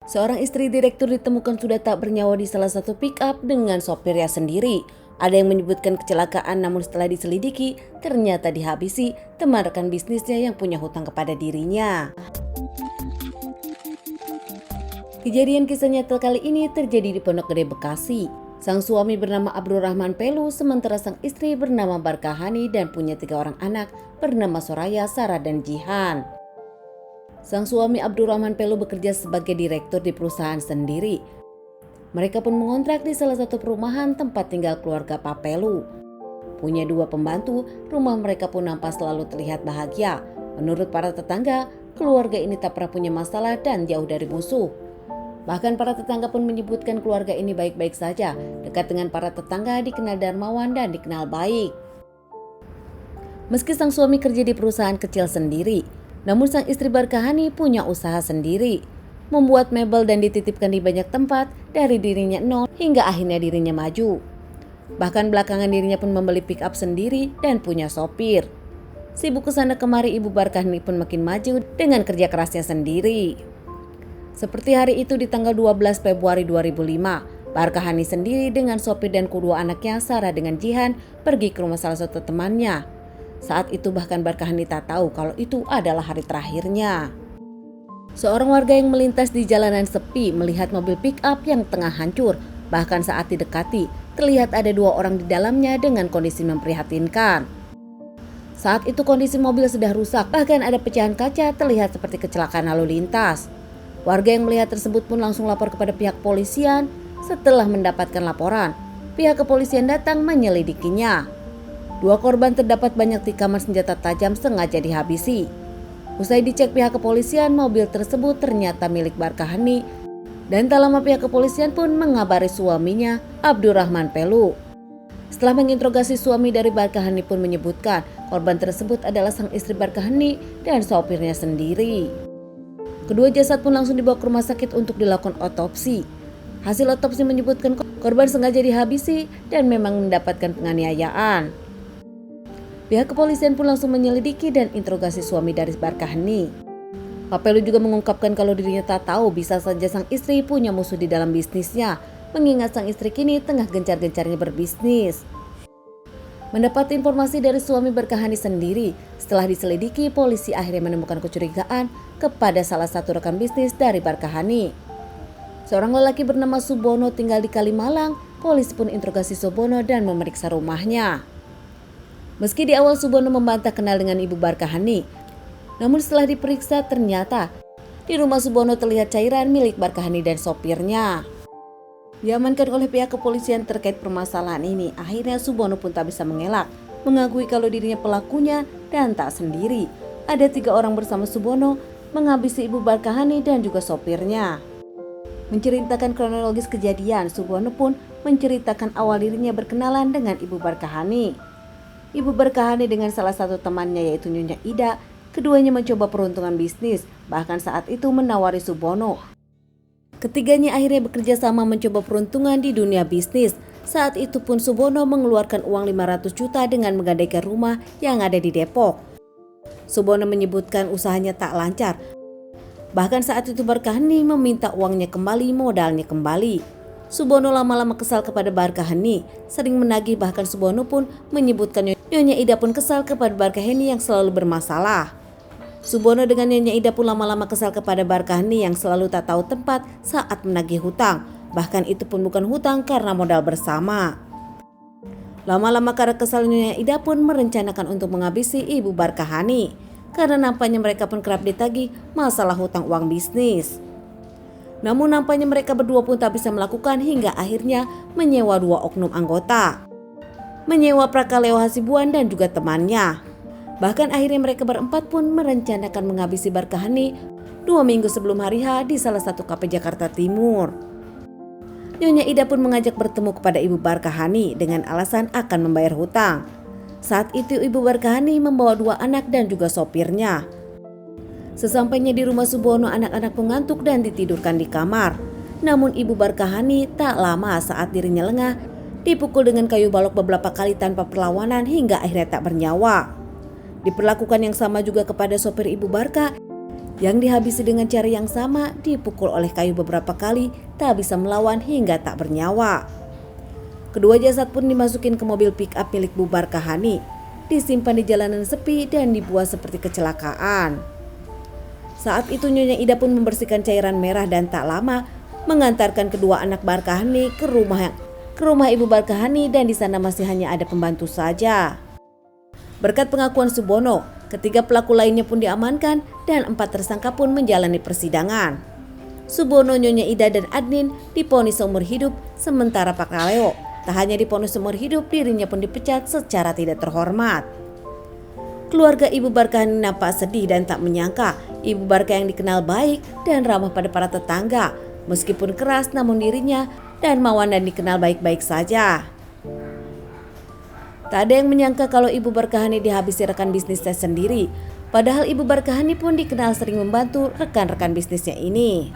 Seorang istri direktur ditemukan sudah tak bernyawa di salah satu pick-up dengan sopirnya sendiri. Ada yang menyebutkan kecelakaan, namun setelah diselidiki ternyata dihabisi teman rekan bisnisnya yang punya hutang kepada dirinya. Kejadian kisah nyata kali ini terjadi di Pondok Gede, Bekasi. Sang suami bernama Abdurrahman Pelu, sementara sang istri bernama Barkahani dan punya 3 orang anak bernama Soraya, Sarah, dan Jihan. Sang suami Abdurrahman Pelu bekerja sebagai direktur di perusahaan sendiri. Mereka pun mengontrak di salah satu perumahan tempat tinggal keluarga Pak Pelu. Punya 2 pembantu, rumah mereka pun nampak selalu terlihat bahagia. Menurut para tetangga, keluarga ini tak pernah punya masalah dan jauh dari musuh. Bahkan para tetangga pun menyebutkan keluarga ini baik-baik saja. Dekat dengan para tetangga, dikenal dermawan dan dikenal baik. Meski sang suami kerja di perusahaan kecil sendiri, namun sang istri Barkahani punya usaha sendiri, membuat mebel dan dititipkan di banyak tempat dari dirinya nol hingga akhirnya dirinya maju. Bahkan belakangan dirinya pun membeli pick up sendiri dan punya sopir. Sibuk kesana kemari, ibu Barkahani pun makin maju dengan kerja kerasnya sendiri. Seperti hari itu di tanggal 12 Februari 2005, Barkahani sendiri dengan sopir dan kedua anaknya Sarah dengan Jihan pergi ke rumah salah satu temannya. Saat itu bahkan Barkahani tak tahu kalau itu adalah hari terakhirnya. Seorang warga yang melintas di jalanan sepi melihat mobil pick up yang tengah hancur. Bahkan saat didekati, terlihat ada 2 orang di dalamnya dengan kondisi memprihatinkan. Saat itu kondisi mobil sudah rusak, bahkan ada pecahan kaca terlihat seperti kecelakaan lalu lintas. Warga yang melihat tersebut pun langsung lapor kepada pihak polisian. Setelah mendapatkan laporan, pihak kepolisian datang menyelidikinya. 2 korban terdapat banyak tikaman senjata tajam sengaja dihabisi. Usai dicek pihak kepolisian, mobil tersebut ternyata milik Barkahani. Dan tak lama pihak kepolisian pun mengabari suaminya, Abdurrahman Pelu. Setelah menginterogasi suami dari Barkahani pun menyebutkan korban tersebut adalah sang istri Barkahani dan sopirnya sendiri. Kedua jasad pun langsung dibawa ke rumah sakit untuk dilakukan otopsi. Hasil otopsi menyebutkan korban sengaja dihabisi dan memang mendapatkan penganiayaan. Pihak kepolisian pun langsung menyelidiki dan interogasi suami dari Barkahani. Pak Pelu juga mengungkapkan kalau dirinya tak tahu bisa saja sang istri punya musuh di dalam bisnisnya, mengingat sang istri kini tengah gencar-gencarnya berbisnis. Mendapat informasi dari suami Barkahani sendiri, setelah diselidiki, polisi akhirnya menemukan kecurigaan kepada salah satu rekan bisnis dari Barkahani. Seorang lelaki bernama Subono tinggal di Kalimalang. Polisi pun interogasi Subono dan memeriksa rumahnya. Meski di awal Subono membantah kenal dengan ibu Barkahani, namun setelah diperiksa ternyata di rumah Subono terlihat cairan milik Barkahani dan sopirnya. Diamankan oleh pihak kepolisian terkait permasalahan ini. Akhirnya Subono pun tak bisa mengelak, mengakui kalau dirinya pelakunya dan tak sendiri. Ada 3 orang bersama Subono menghabisi ibu Barkahani dan juga sopirnya. Menceritakan kronologis kejadian, Subono pun menceritakan awal dirinya berkenalan dengan ibu Barkahani. Ibu Barkahani dengan salah satu temannya yaitu Nyonya Ida. Keduanya mencoba peruntungan bisnis, bahkan saat itu menawari Subono. Ketiganya akhirnya bekerja sama mencoba peruntungan di dunia bisnis. Saat itu pun Subono mengeluarkan uang 500 juta dengan menggadaikan rumah yang ada di Depok. Subono menyebutkan usahanya tak lancar. Bahkan saat itu Barkahani meminta uangnya kembali, modalnya kembali. Subono lama-lama kesal kepada Barkahani, sering menagih, bahkan Subono pun menyebutkan Nyonya Ida pun kesal kepada Barkahani yang selalu bermasalah. Subono dengan Nyonya Ida pun lama-lama kesal kepada Barkahani yang selalu tak tahu tempat saat menagih hutang. Bahkan itu pun bukan hutang karena modal bersama. Lama-lama karena kesal, Nyonya Ida pun merencanakan untuk menghabisi ibu Barkahani. Karena nampaknya mereka pun kerap ditagih masalah hutang uang bisnis. Namun nampaknya mereka berdua pun tak bisa melakukan hingga akhirnya menyewa 2 oknum anggota. Menyewa Prakaleo Hasibuan dan juga temannya. Bahkan akhirnya mereka berempat pun merencanakan menghabisi Barkahani 2 minggu sebelum hari H di salah satu kafe Jakarta Timur. Nyonya Ida pun mengajak bertemu kepada ibu Barkahani dengan alasan akan membayar hutang. Saat itu ibu Barkahani membawa 2 anak dan juga sopirnya. Sesampainya di rumah Subono, anak-anak mengantuk dan ditidurkan di kamar. Namun ibu Barkahani tak lama saat dirinya lengah, dipukul dengan kayu balok beberapa kali tanpa perlawanan hingga akhirnya tak bernyawa. Diperlakukan yang sama juga kepada sopir ibu Barka yang dihabisi dengan cara yang sama, dipukul oleh kayu beberapa kali, tak bisa melawan hingga tak bernyawa. Kedua jasad pun dimasukin ke mobil pick-up milik Bubar Kahani, disimpan di jalanan sepi dan dibuat seperti kecelakaan. Saat itu Nyonya Ida pun membersihkan cairan merah dan tak lama mengantarkan kedua anak Barkahani ke rumah Ibu Barkahani, dan di sana masih hanya ada pembantu saja. Berkat pengakuan Subono, ketiga pelaku lainnya pun diamankan dan 4 tersangka pun menjalani persidangan. Subono, Nyonya Ida dan Adnin divonis seumur hidup, sementara Pak Kaleo tak hanya divonis seumur hidup, dirinya pun dipecat secara tidak terhormat. Keluarga Ibu Barkahani nampak sedih dan tak menyangka Ibu Barkah yang dikenal baik dan ramah pada para tetangga, meskipun keras namun dirinya dan Mawandan dikenal baik-baik saja. Tak ada yang menyangka kalau Ibu Barkahani dihabisi rekan bisnisnya sendiri. Padahal Ibu Barkahani pun dikenal sering membantu rekan-rekan bisnisnya ini.